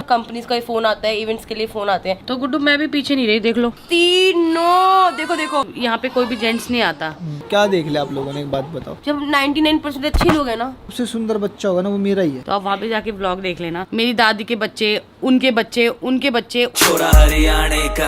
Companies का phone आता है, इवेंट्स के लिए फोन आते हैं। तो गुड्डू मैं भी पीछे नहीं रही, देख लो तीनों, देखो देखो यहाँ पे कोई भी जेंट्स नहीं आता। क्या देख लिया आप लोगों ने, एक बात बताओ। जब 99% अच्छे लोग हैं ना, सबसे सुंदर बच्चा होगा ना वो मेरा ही है। तो आप वहाँ पे जाके ब्लॉग देख लेना। मेरी दादी के बच्चे, उनके बच्चे, उनके बच्चे। छोरा हरियाणा का,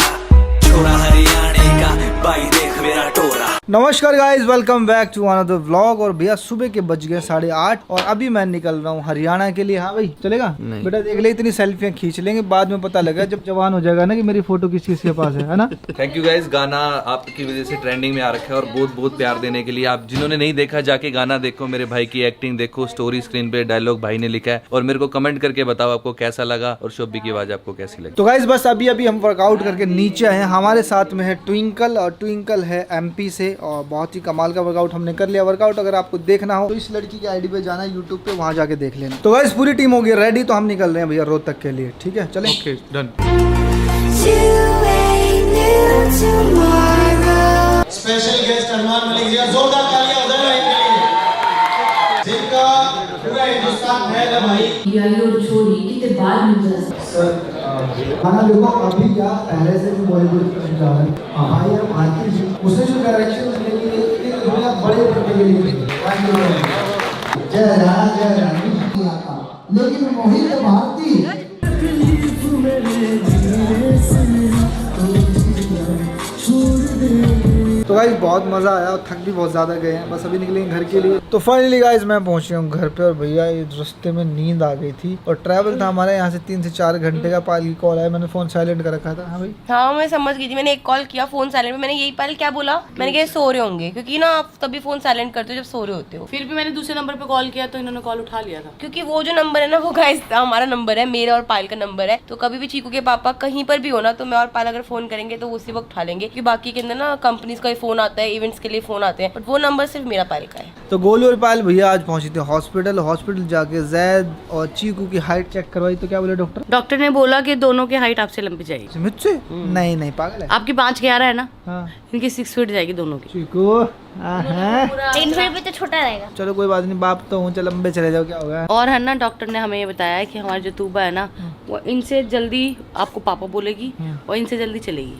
छोरा हरियाणा का, भाई देख मेरा टोरा। नमस्कार guys, welcome back to another vlog. और भैया सुबह के बज गए 8:30 और अभी मैं निकल रहा हूँ हरियाणा के लिए। हाँ भाई चलेगा? बेटा देख ले, इतनी सेल्फियां खींच लेंगे, बाद में पता लगा जब जवान हो जाएगा ना कि मेरी फोटो किस किस के पास है ना। थैंक यू गाइस, गाना आपकी वजह से ट्रेंडिंग में आ रखा है और बहुत बहुत प्यार देने के लिए। आप जिन्होंने नहीं देखा जाके गाना देखो, मेरे भाई की एक्टिंग देखो, स्टोरी स्क्रीन पे डायलॉग भाई ने लिखा है और मेरे को कमेंट करके बताओ आपको कैसा लगा और शोभी की आवाज आपको कैसी लगी। तो गाइस बस अभी हम वर्कआउट करके नीचे आए हैं। हमारे साथ में है ट्विंकल, और ट्विंकल है एमपी से और बहुत ही कमाल का वर्कआउट हमने कर लिया। वर्कआउट अगर आपको देखना हो तो इस लड़की की आईडी पे जाना है यूट्यूब पे, वहां जाके देख लेना। तो गाइस पूरी टीम हो गई रेडी, तो हम निकल रहे हैं भैया रोहतक के लिए। ठीक है चलें? Okay done. Special guest Armaan Malik ji, जोरदार तालियां हो जाए इनके लिए, जिनका पूरा हिंदुस्तान है ना भाई। छोड़ी कितने बार मिल जाए सर खाना देखो, अभी क्या पहले से भी बॉलीवुड जा रहा है भाई। अब भारतीय जी उसने जो डायरेक्शन लेके बड़े पर्दे के लिए जय रानी लेकिन मोहित भारती। तो गाइस बहुत मजा आया और थक भी बहुत ज्यादा गए हैं, बस अभी निकलेंगे घर के लिए। तो फाइनली गाइस मैं पहुंच गया हूँ घर पे। और भैया इस रास्ते में नींद आ गई थी और ट्रैवल था हमारे यहाँ से 3 से 4 घंटे का। पाल की कॉल आया, मैंने फोन साइलेंट कर रखा था। हाँ भाई हाँ मैं समझ गई थी, मैंने एक कॉल किया फोन साइलेंट में। मैंने यही पहले क्या बोला, मैंने कहा सो रहे होंगे, क्योंकि ना आप तभी फोन साइलेंट करते हो जब सो रहे होते हो। फिर भी मैंने दूसरे नंबर पे कॉल किया तो इन्होंने कॉल उठा लिया था, क्योंकि वो जो नंबर है ना वो गाइस हमारा नंबर है, मेरा और पायल का नंबर है। तो कभी भी चीकू के पापा कहीं पर भी हो ना, तो मैं और पायल अगर फोन करेंगे तो उसी वक्त उठा लेंगे, क्योंकि बाकी के अंदर ना कंपनीज का फोन आता है, इवेंट्स के लिए फोन आते हैं, बट वो नंबर सिर्फ मेरा पायल का है। तो गोलू और पायल भैया आज पहुंची थी हॉस्पिटल जाके जैद और चीकू की हाइट चेक करवाई। तो क्या बोले डॉक्टर? डॉक्टर ने बोला कि दोनों की हाइट आपसे लंबी जाएगी। मुझसे? नहीं पागल है। आपकी 5'11" है ना, हाँ इनकी 6 फीट जाएगी दोनों की। चीकू 3 फीट भी तो छोटा रहेगा। चलो कोई बात नहीं, बाप तो हूँ, चल लंबे चले जाओ, क्या होगा। और है ना डॉक्टर ने हमें ये बताया है कि हमारी जो तूबा है ना वो इनसे जल्दी आपको पापा बोलेगी और इनसे जल्दी चलेगी,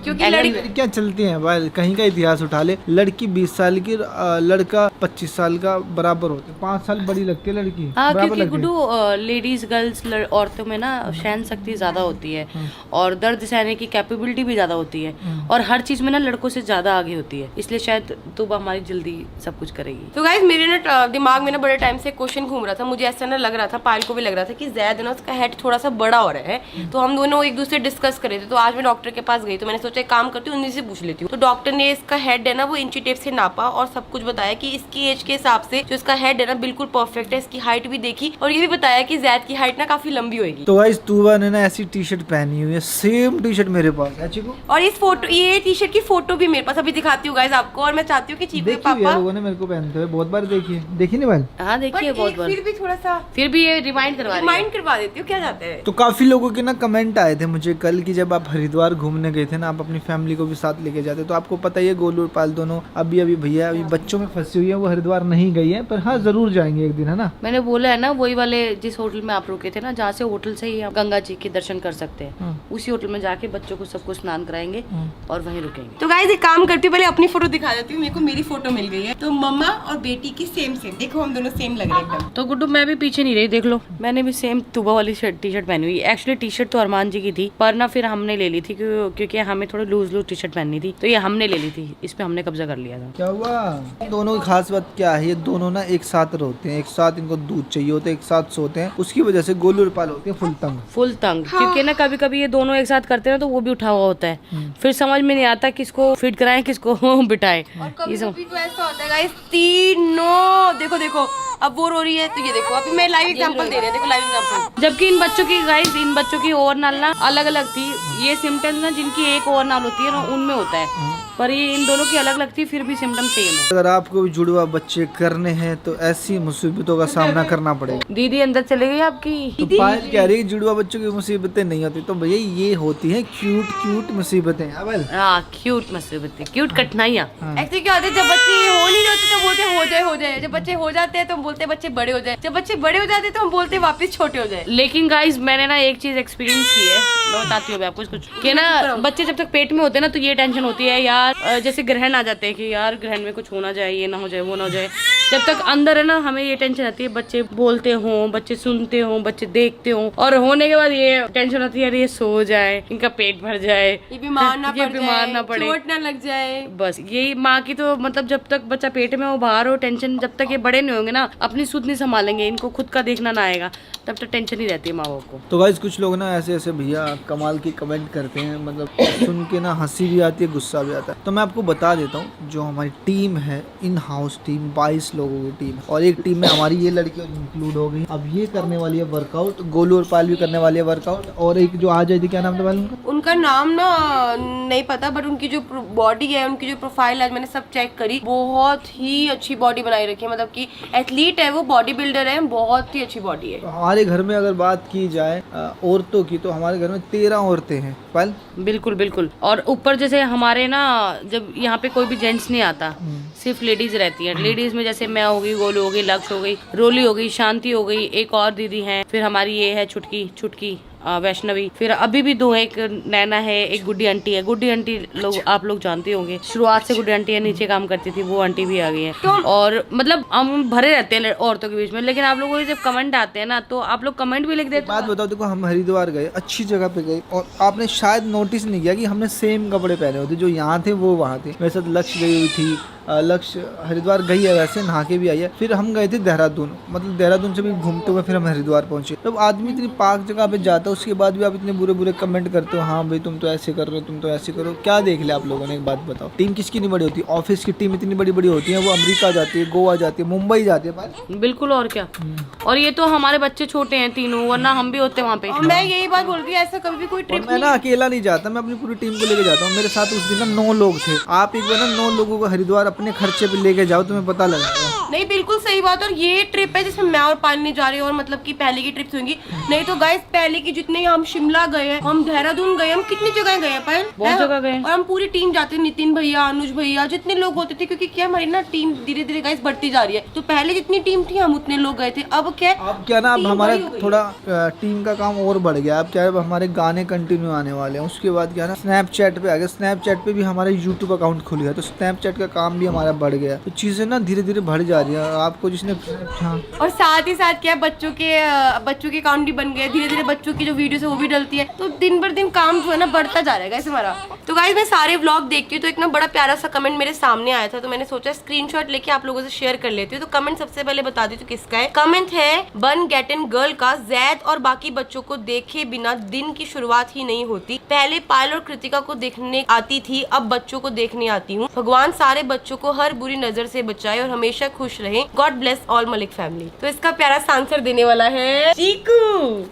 क्योंकि लड़कियां चलती हैं भाई, कहीं का इतिहास उठा ले। लड़की 20 साल की, लड़का 25 साल का बराबर होते, 5 साल बड़ी लगती है लड़की। हाँ बराबर क्योंकि लगती है। गुड्डू लेडीज गर्ल्स औरतों में ना सहन शक्ति ज्यादा होती है और दर्द सहने की कैपेबिलिटी भी ज्यादा होती है और हर चीज में ना लड़कों से ज्यादा आगे होती है, इसलिए शायद तूबा हमारी जल्दी सब कुछ करेगी। तो गाइस मेरे ना दिमाग में ना बड़े टाइम से क्वेश्चन घूम रहा था, मुझे ऐसा ना लग रहा था, पायल को भी लग रहा था कि जैद ना उसका हेड थोड़ा सा बड़ा हो रहा है। तो हम दोनों एक दूसरे डिस्कस कर रहे थे, तो आज मैं डॉक्टर के पास गई तो मैंने सोचा एक काम करती हूँ उन्हीं से पूछ लेती हूँ। तो डॉक्टर ने इसका हेड है ना वो इंची टेप से नापा और सब कुछ बताया कि इसकी एज के हिसाब से जो इसका हेड है ना बिल्कुल परफेक्ट है। इसकी हाइट भी देखी और ये भी बताया कि जैद की हाइट ना काफी लंबी होगी। तो गाइस तूबा ने ना ऐसी टी शर्ट पहनी हुई है, सेम टी शर्ट मेरे पास है चीकू। और इस फोटो, ये टी शर्ट की फोटो भी मेरे पास अभी दिखाती हूँ गाइस आपको। और मैं चाहती हूँ कि चीकू के पापा, लोगों ने मेरे को पहनते हुए बहुत बार देखी नहीं भाई? हाँ देखिए बहुत बार, फिर भी थोड़ा सा, फिर भी ये रिमाइंड करवा देती हूँ, क्या जाते हैं। तो काफी लोगों के ना कमेंट आए थे मुझे कल की, जब आप हरिद्वार घूमने गए थे ना, आप अपनी फैमिली को भी साथ लेके जाते। तो आपको पता ही है गोलू और पाल दोनों अभी भैया अभी बच्चों में फंसी हुई है, वो हरिद्वार नहीं गई है, पर हाँ जरूर जाएंगे एक दिन, है ना। मैंने बोला है ना वही वाले जिस होटल में आप रुके थे ना, जहाँ से होटल से ही आप गंगा जी के दर्शन कर सकते हैं, उसी होटल में जाके बच्चों को सबको स्नान कराएंगे और वहीं रुकेंगे। तो गाइस एक काम करती हूँ, पहले अपनी फोटो दिखा देती हूँ। मेरे को मेरी फोटो मिल गई है, तो मम्मा और बेटी की सेम देखो, हम दोनों सेम लग रहे हैं एकदम। तो गुड्डू मैं भी पीछे नहीं रही, देख लो मैंने भी सेम तूबा वाली टी शर्ट पहनी हुई। एक्चुअली टी शर्ट तो अरमान जी की थी, पर ना फिर हमने ले ली थी क्योंकि हमें थोड़ी लूज टी शर्ट पहननी थी, तो ये हमने ले ली थी, इस पे हमने कब्जा कर लिया था। क्या हुआ? दोनों की खास बात क्या है, ये दोनों ना एक साथ रहते हैं, एक साथ इनको दूध चाहिए होता है, एक साथ सोते हैं, उसकी वजह से गोलू और पाल होते हैं फुल तंग। क्योंकि ना कभी कभी ये दोनों एक साथ करते हैं तो वो भी उठा हुआ होता है, फिर समझ में नहीं आता किसको फिट कराएं किसको बिठाएं। ये सब तो ऐसा होता है गाइस, तीनों देखो देखो अब वो रो रही है, तो ये देखो अभी मैं लाइव एग्जांपल दे रही हूँ, देखो लाइव एग्जांपल। जबकि इन बच्चों की गाइस, इन बच्चों की ओवरनाल ना अलग अलग थी। ये सिम्टम्स ना जिनकी एक ओवरनाल होती है ना उनमें होता है, पर ये इन दोनों की अलग अलग थी, फिर भी सिम्टम सेम है। अगर आपको भी जुड़वा बच्चे करने हैं तो ऐसी मुसीबतों का सामना करना पड़ेगा। दीदी अंदर चले गई आपकी। तो पायल कह रही है जुड़वा बच्चों की मुसीबतें नहीं होती, तो भैया ये होती हैं क्यूट क्यूट मुसीबतें। अबल हाँ, क्यूट मुसीबतें, क्यूट कठिनाइयाँ। एक्चुअली क्या होता है, जब बच्चे हो नहीं रहे होते तो बोलते हो जाए। जब बच्चे हो जाते हैं तो हम बोलते हैं बच्चे बड़े हो जाए। जब बच्चे बड़े हो जाते हैं तो हम बोलते हैं वापस छोटे हो जाए। लेकिन गाइस मैंने ना एक चीज एक्सपीरियंस की है, मैं बताती हूँ आपको कुछ कि ना बच्चे जब तक पेट में होते हैं ना तो ये टेंशन होती है यार, जैसे ग्रहण आ जाते हैं कि यार ग्रहण में कुछ होना जाए, ये ना हो जाए, वो ना हो जाए। जब तक अंदर है ना हमें ये टेंशन आती है बच्चे बोलते हों, बच्चे सुनते हों, बच्चे देखते हों, और होने के बाद ये टेंशन आती है यार ये सो जाए, इनका पेट भर जाए, ये बीमार ना पड़े, चोट ना लग जाए। बस यही माँ की तो मतलब जब तक बच्चा पेट में हो, बाहर हो, टेंशन जब तक ये बड़े नहीं होंगे ना, अपनी सुध नहीं संभालेंगे, इनको खुद का देखना ना आएगा, तब तक टेंशन ही रहती है माँ बाप को। तो गाइस कुछ लोग ना ऐसे ऐसे भैया कमाल की कमेंट करते हैं, मतलब सुन के ना हंसी भी आती है, गुस्सा भी आता है। तो मैं आपको बता देता हूँ, जो हमारी टीम है, इन हाउस टीम 22 लोगों की टीम, और एक टीम में हमारी ये लड़की इंक्लूड हो गई। अब ये करने वाली है वर्कआउट, गोलू और पायल भी करने वाली है वर्कआउट, और एक जो आ जाएगी, क्या नाम था उनका? उनका नाम ना नहीं पता, बट उनकी जो बॉडी है, उनकी जो प्रोफाइल है, मैंने सब चेक करी, बहुत ही अच्छी बॉडी बनाई रखी है। मतलब कि एथलीट है वो, बॉडी बिल्डर है, बहुत ही अच्छी बॉडी है। तो हमारे घर में अगर बात की जाए औरतों की, तो हमारे घर में 13 औरतें हैं। पायल बिल्कुल बिल्कुल। और ऊपर जैसे हमारे ना जब यहाँ पे कोई भी जेंट्स नहीं आता, सिर्फ लेडीज रहती है। लेडीज में जैसे मैं हो गई, गोलू हो गई, लक्ष्य हो गई, रोली हो गई, शांति हो गई, एक और दीदी है, फिर हमारी ये है छुटकी वैष्णवी, फिर अभी भी 2 है, एक नैना है, एक गुड्डी आंटी है। गुड्डी आंटी लोग आप लोग जानते होंगे, शुरुआत से गुड्डी आंटी है, नीचे काम करती थी, वो आंटी भी आ गई है। और मतलब हम भरे रहते हैं औरतों के बीच में, लेकिन आप लोगों को जब कमेंट आते हैं ना, तो आप लोग कमेंट भी लिख देते। बात बताओ, देखो हम हरिद्वार गए, अच्छी जगह पे गए, और आपने शायद नोटिस नहीं किया कि हमने सेम कपड़े पहने होते, जो यहाँ थे वो वहाँ थे। वैसे तो लक्ष्य गई हुई थी, लक्ष्य हरिद्वार गई है, वैसे नहा के भी आई है। फिर हम गए थे देहरादून, मतलब देहरादून से भी घूमते हुए फिर हम हरिद्वार पहुंचे। जब आदमी इतनी पाक जगह पे जाता है, उसके बाद भी आप इतने बुरे बुरे कमेंट करते हो, हाँ भाई तुम तो ऐसे कर रहे हो, तुम तो ऐसे करो। क्या देख लिया आप लोगों ने? एक बात बताओ, टीम किसकी नहीं बड़ी होती? ऑफिस की टीम इतनी बड़ी बड़ी होती है, वो अमेरिका जाती है, गोवा जाती है, मुंबई जाती है। बिल्कुल, और क्या। और ये तो हमारे बच्चे छोटे हैं तीनों, वरना हम भी होते वहाँ पे। मैं यही बात बोल रही हूँ, ऐसा कभी भी कोई ट्रिप मैं ना अकेला नहीं जाता, मैं अपनी पूरी टीम को लेके जाता हूँ। मेरे साथ उस दिन ना 9 लोग थे। आप एक बार ना 9 लोगों को हरिद्वार अपने खर्चे पे लेके जाओ, तुम्हें पता लगेगा। नहीं, बिल्कुल सही बात। और ये ट्रिप है जिसमें मैं और पायल नहीं जा रही, और मतलब कि पहले की ट्रिप्स होंगी। नहीं तो गाइस पहले की जितने हम शिमला गए हैं, हम देहरादून गए, हम कितनी जगह गए हैं पायल, बहुत जगह गए। और हम पूरी टीम जाते थे, नितिन भैया, अनुज भैया, जितने लोग होते थे, क्योंकि क्या हमारी ना टीम धीरे धीरे गाइस बढ़ती जा रही है। तो पहले जितनी टीम थी हम उतने लोग गए थे, अब क्या ना अब हमारा थोड़ा टीम का काम और बढ़ गया। अब क्या है, हमारे गाने कंटिन्यू आने वाले हैं। उसके बाद क्या है ना, स्नैपचैट पे आ गया, स्नैपचैट पे भी हमारा यूट्यूब अकाउंट खुल गया, तो स्नैपचैट का काम भी हमारा बढ़ गया। तो चीजें ना धीरे धीरे बढ़ जा रही है। आपको जिसने और साथ ही साथ क्या, बच्चों के अकाउंट भी बन गए धीरे धीरे, बच्चों की जो वीडियोस है वो भी डलती है। तो दिन भर दिन काम जो है ना बढ़ता जा रहा है गाइस हमारा। तो गाइस मैं सारे व्लॉग देखती हूँ, तो एक ना बड़ा प्यारा सा कमेंट मेरे सामने आया था, तो मैंने सोचा स्क्रीनशॉट लेके आप लोगों से शेयर कर लेती हूँ। तो कमेंट सबसे पहले बता दी तो किसका है। कमेंट है बन गेटन गर्ल का। जैद और बाकी बच्चों को देखे बिना दिन की शुरुआत ही नहीं होती। पहले पायल और कृतिका को देखने आती थी, अब बच्चों को देखने आती हूँ। भगवान सारे बच्चों को हर बुरी नजर से बचाए और हमेशा खुश रहे। God bless all Malik family. तो इसका प्यारा सा आंसर देने वाला है चीकू।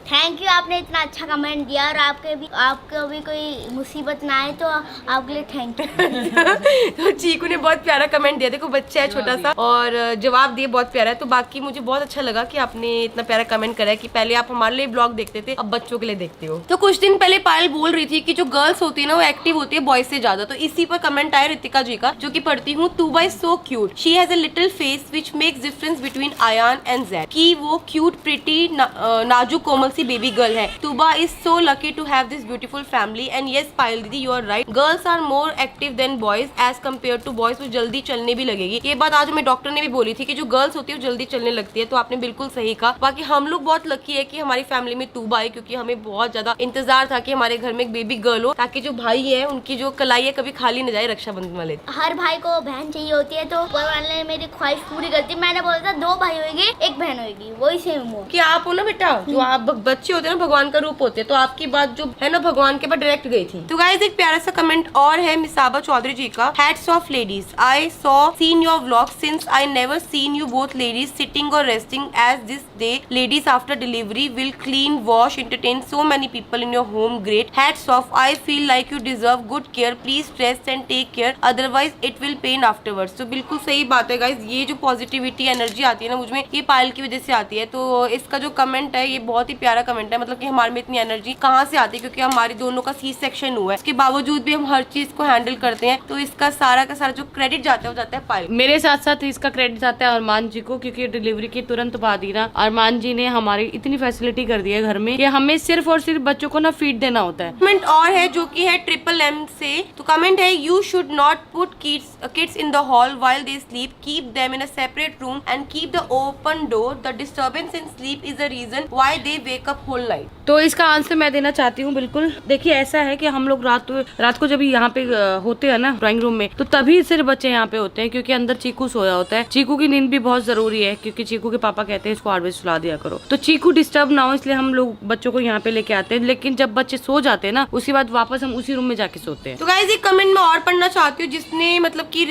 थैंक यू, आपने इतना अच्छा कमेंट दिया, और आपको भी कोई मुसीबत ना आए तो आपके लिए थैंक यू। तो चीकू ने बहुत प्यारा कमेंट दिया। देखो बच्चा है छोटा सा, और जवाब दिए बहुत प्यारा है। तो बाकी मुझे बहुत अच्छा लगा कि आपने इतना प्यारा कमेंट करा है कि पहले आप हमारे लिए ब्लॉग देखते थे, अब बच्चों के लिए देखते हो। तो कुछ दिन पहले पायल बोल रही थी कि जो गर्ल्स होती है ना वो एक्टिव होती है बॉयज से ज्यादा। तो इसी पर कमेंट आया रितिका जी का, जो कि पढ़ती हूँ, Tuba is so cute, she has a little face which makes difference between Ayaan and Zaid, कि वो क्यूट प्रिटी नाजुक कोमल सी बेबी गर्ल है। Tuba is so lucky to have this beautiful family. And yes Payal didi, you are right, girls are more active then boys as compare to boys. वो जल्दी चलने भी लगेगी। ये बात आज हमें डॉक्टर ने भी बोली थी कि जो गर्ल्स होती है वो जल्दी चलने लगती है। तो आपने बिल्कुल सही कहा। बाकी हम लोग बहुत लकी है कि हमारी फैमिली में तुबा है, क्योंकि हमें बहुत ज्यादा इंतजार था कि हमारे घर में एक बेबी गर्ल हो, ताकि जो भाई है उनकी जो कलाई है कभी खाली न जाए रक्षाबंधन वाले। हर भाई को बहन चाहिए होती है, तो ऊपर वाले ने मेरी ख्वाहिश बुरी गलती, मैंने बोला था 2 भाई होगी 1 बहन होगी, वही सेम हुआ। कि आप हो ना बेटा, जो आप बच्चे होते हैं ना भगवान का रूप होते हैं, तो आपकी बात जो है ना भगवान के पास डायरेक्ट गई थी। तो गाइस एक प्यारा सा कमेंट और है मिसाबा चौधरी जी का, hats off ladies, I saw seen your vlog since I never seen you both ladies sitting और resting as this day ladies after delivery will clean wash entertain so many people in your home, great, hats off, I feel like you deserve good care, please rest and take care otherwise it will pain afterwards. तो बिल्कुल सही बात है guys, ये जो positivity energy आती है ना मुझमें, ये पायल की वजह से आती है। तो इसका जो कमेंट है ये बहुत ही प्यारा कमेंट है, मतलब कि हमारे में इतनी एनर्जी कहाँ से आती है, क्योंकि हमारी दोनों का सी सेक्शन हुआ है, इसके बावजूद भी हम हर चीज को हैंडल करते हैं। तो इसका सारा का सारा जो क्रेडिट जाता है वो जाता है पायल। मेरे साथ साथ इसका क्रेडिट जाता है अरमान जी को, क्योंकि डिलीवरी के तुरंत बाद ही ना अरमान जी ने हमारी इतनी फैसिलिटी कर दी है घर में कि हमें सिर्फ और सिर्फ बच्चों को ना फीड देना होता है। कमेंट और है जो कि है MMM से, तो कमेंट है, you should not put kids in the hall while they sleep, keep them in a separate room and keep the open door, the disturbance in sleep is the reason why they wake up whole night. तो इसका answer मैं देना चाहती हूँ। बिल्कुल देखिए, ऐसा है कि हम लोग रात को जब यहाँ पे होते हैं ना ड्राइंग रूम में, तो तभी सिर्फ बच्चे यहाँ पे होते हैं, क्योंकि अंदर चीकू सोया होता है। चीकू की नींद भी बहुत जरूरी है, क्योंकि चीकू के पापा कहते हैं इसको 8 बजे सुला दिया करो, तो चीकू डिस्टर्ब ना हो, इसलिए हम लोग बच्चों को यहाँ पे लेके आते हैं। लेकिन जब बच्चे सो जाते हैं ना, उसके बाद वापस हम उसी रूम में जाके सोते हैं। तो गाइस एक कमेंट मैं और पढ़ना चाहती हूँ, जिसने मतलब कि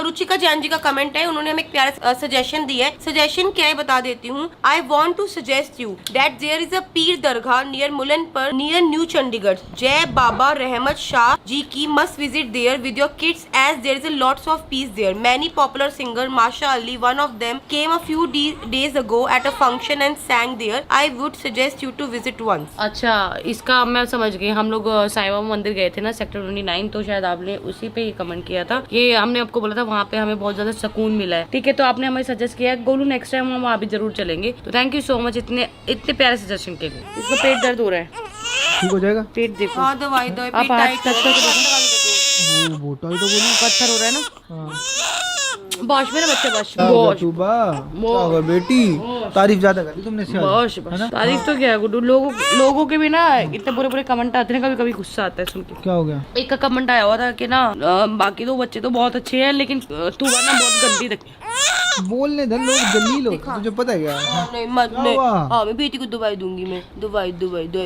रुचिका जैन जी का कमेंट है, उन्होंने हमें एक प्यारा सजेशन दिया है। सजेशन क्या है बता देती हूँ। I want to suggest you that there is a पीर दरगाह नियर मुलन पर नियर न्यू चंडीगढ़, जय बाबा रहमत शाह जी की, must visit there with your kids as there is a lots of peace there, many popular singer Masha Ali one of them came a few days ago at a function and sang there. I would suggest you to visit once. अच्छा, इसका मैं समझ गई। हम लोग साईं बाबा मंदिर गए थे ना सेक्टर 29, तो शायद आपने उसी पे ही कमेंट किया था। ये हमने आपको बोला था वहाँ पे हमें बहुत ज्यादा सुकून मिला है। ठीक है, तो आपने हमें सजेस्ट किया है, गोलू नेक्स्ट टाइम हम वहाँ भी जरूर चलेंगे। तो थैंक यू सो मच इतने प्यारे सजेशन के लिए। इसका पेट दर्द हो रहा है, ठीक हो जाएगा। पेट देखो, हाँ दवाई दो, आप पेट हाथ टाइट टच करके देखो, वो बोटा ही तो बोली। पत्थर हो रहा है ना। हाँ। बॉश में ना बच्चे, बॉश क्या होगा बेटी, तारीफ ज्यादा कर दी तुमने इससे बॉश है ना? तारीफ तो क्या है गुड्डू, लोगों के भी ना इतने बुरे बुरे कमेंट आते हैं, कभी कभी गुस्सा आता है सुन के। क्या हो गया? एक का कमेंट आया हुआ था कि ना बाकी तो बच्चे तो बहुत अच्छे हैं, लेकिन तू ना बहुत गंदी लगती है। बोलने दे, लोग जलील होते हैं, तुझे पता है क्या? नहीं मत नहीं, हुआ? हाँ मैं बेटी को दवाई दूंगी, मैं दवाई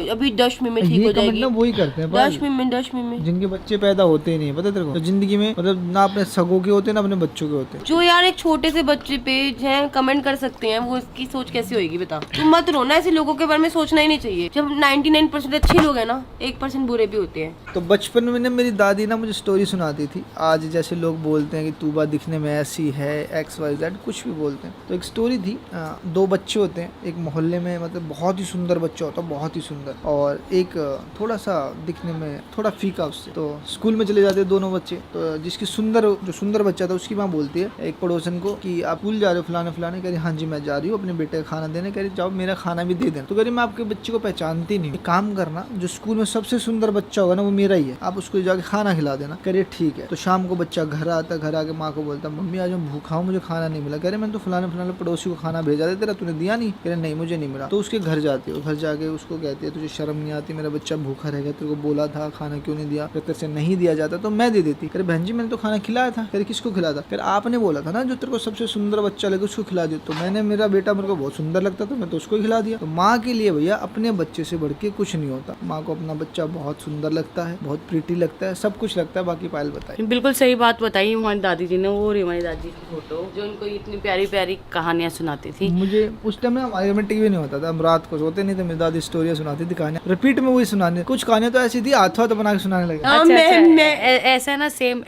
अभी 10 मिनट में ठीक ये हो कमेंट जाएगी। ना वही करते हैं 10 मिनट में जिनके बच्चे पैदा होते ही नहीं है, पता है तेरे को? तो जिंदगी में मतलब ना अपने सगों के होते ना अपने बच्चों के होते। जो यार एक छोटे से बच्चे पे हैं कमेंट कर सकते हैं, वो इसकी सोच कैसी होगी बता। तुम मत रोना, ऐसे लोगों के बारे में सोचना ही नहीं चाहिए। जब 99% अच्छे लोग हैं ना, 1% बुरे भी होते हैं। तो बचपन में ना मेरी दादी ना मुझे स्टोरी सुनाती थी। आज जैसे लोग बोलते हैं कि तूबा दिखने में ऐसी है, XYZ कुछ भी बोलते हैं। तो एक स्टोरी थी, 2 बच्चे होते हैं एक मोहल्ले में, मतलब बहुत ही सुंदर बच्चा होता है, बहुत ही सुंदर, और एक थोड़ा सा दिखने में थोड़ा फीका उससे। तो स्कूल में चले जाते हैं दोनों बच्चे। तो जिसकी जो सुंदर बच्चा था उसकी माँ बोलती है एक पड़ोसन को कि आप स्कूल जा रहे हो फलाने फलाने, कह रही हाँ जी मैं जा रही हूँ अपने बेटे का खाना देने, कह रही जाओ मेरा खाना भी दे देना। तो कह रही मैं आपके बच्चे को पहचानती नहीं, एक काम करना जो स्कूल में सबसे सुंदर बच्चा होगा ना वो मेरा ही है, आप उसको जाके खाना खिला देना। कह रही ठीक है। तो शाम को बच्चा घर आता, घर आके माँ को बोलता मम्मी आज मैं भूखा हूँ, मुझे खाना नहीं मिला। कह रहे मैंने तो फलाने फलाने पड़ोसी को खाना भेजा था तेरा, तूने दिया नहीं? कह रहे नहीं मुझे नहीं मिला। तो उसके घर जाती है, घर जाके उसको कहती है तुझे शर्म नहीं आती, मेरा बच्चा भूखा रह गया, तेरे को बोला था खाना क्यों नहीं दिया? तेरे से नहीं दिया जाता तो मैं दे देती। कह रहे बहन जी मैंने तो खाना खिलाया था। कह रहे किसको खिलाया था? कह रहे आपने बोला था ना जो तेरे को सबसे सुंदर बच्चा लगे उसको खिला दियो। तो मैंने, मेरा बेटा मेरे को बहुत सुंदर लगता था, मैं तो उसको खिला दिया। तो माँ के लिए भैया अपने बच्चे से बढ़ के कुछ नहीं होता। माँ को अपना बच्चा बहुत सुंदर लगता है, बहुत प्रीटी लगता है, सब कुछ लगता है। बाकी पायल बताइए। बिल्कुल सही बात बताई हमारी दादी जी ने। वो रही हमारी दादी की फोटो जो उनको इतनी प्यारी प्यारी कहानियां सुनाती थी। मुझे उस टाइम ना हमारे घर में टीवी नहीं होता था, हम रात को सोते नहीं थे, मेरी दादी स्टोरियाँ सुनाती थी, कहानियां रिपीट में वही सुनाने। कुछ कहानियां तो ऐसी थी हाथों हाथ बना के सुनाने लगे। ऐसा ना सेम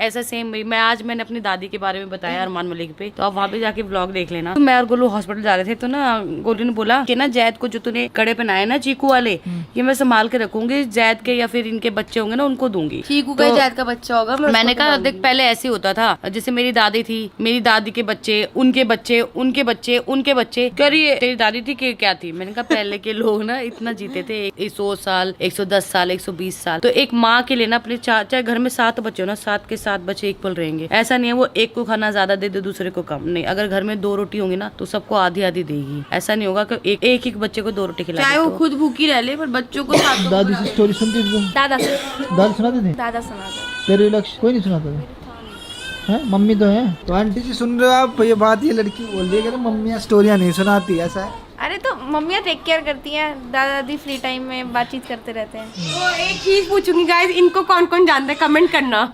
मैं आज मैंने अपनी दादी के बारे में बताया अरमान मलिक पे, तो आप वहाँ पे जाके ब्लॉग देख लेना। तो मैं और गोलू हॉस्पिटल जा रहे थे, तो ना गोलू ने बोला कि ना जैद को जो तूने कड़े पहनाए ना चीकू वाले, ये मैं संभाल के रखूंगी, जैद के या फिर इनके बच्चे होंगे ना उनको दूंगी। चीकू का जैद का बच्चा होगा। मैंने कहा देख पहले ऐसे होता था, जैसे मेरी दादी थी, मेरी दादी के बच्चे, उनके बच्चे, उनके बच्चे, उनके बच्चे। कह रही है तेरी दादी थी कि क्या थी? मैंने कहा पहले के लोग ना इतना जीते थे, 100 साल, 110 साल, 120 साल। तो एक माँ के लिए ना अपने चाहे घर में 7 बच्चे हो ना, 7 के 7 बच्चे इक्वल रहेंगे। ऐसा नहीं है वो एक को खाना ज्यादा दे दे दूसरे को कम। नहीं, अगर घर में 2 रोटी होंगी ना तो सबको आधी आधी देगी। ऐसा नहीं होगा कि एक बच्चे को 2 रोटी खिला, चाहे वो खुद भूखी रह ले, पर बच्चों को साथ। दादी से स्टोरी सुनती थी तुम? दादा दादी सुनाते थे? दादा सुनाते। तेरे लक्ष्य कोई नहीं सुनाता था? है मम्मी तो है। तो आंटी जी सुन रहे हो आप, ये बात ये लड़की बोल रही है कि मम्मियाँ स्टोरियाँ नहीं सुनाती, ऐसा है? अरे तो मम्मियाँ टेक केयर करती हैं, दादा दादी फ्री टाइम में बातचीत करते रहते हैं। तो एक चीज पूछूंगी गाइस, इनको कौन कौन जानता है कमेंट करना।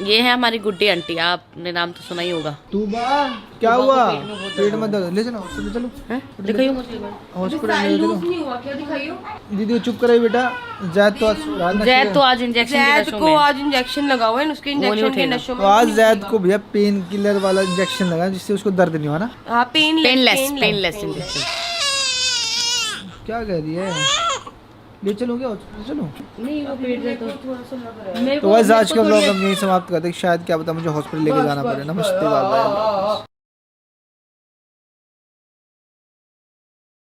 ये है हमारी गुड्डी आंटी, आपने नाम तो सुना ही होगा। तू बा क्या हुआ? पेट में दर्द, ले चलो हॉस्पिटल चलो। दिखाइए मुझे। हॉस्पिटल ले चलो। नहीं हुआ क्या? दिखाइयो। दीदी चुप कराई बेटा। जैद तो जैद तो आज इंजेक्शन के जैद नशों को में। आज इंजेक्शन लगा हुआ है, उसके इंजेक्शन के नशों तो में। आज जैद को भैया पेन किलर वाला इंजेक्शन लगा जिससे उसको दर्द नहीं हुआ ना। हाँ पेनलेस इंजेक्शन। क्या कह रही है? ले चलो क्या हॉस्पिटल चलो। नहीं वो पेट में तो थोड़ा सा लग रहा है। तो वैसे आज का ब्लॉग हम यही समाप्त करते हैं, शायद क्या पता मुझे हॉस्पिटल लेके जाना पड़े। नमस्ते बाय बाय।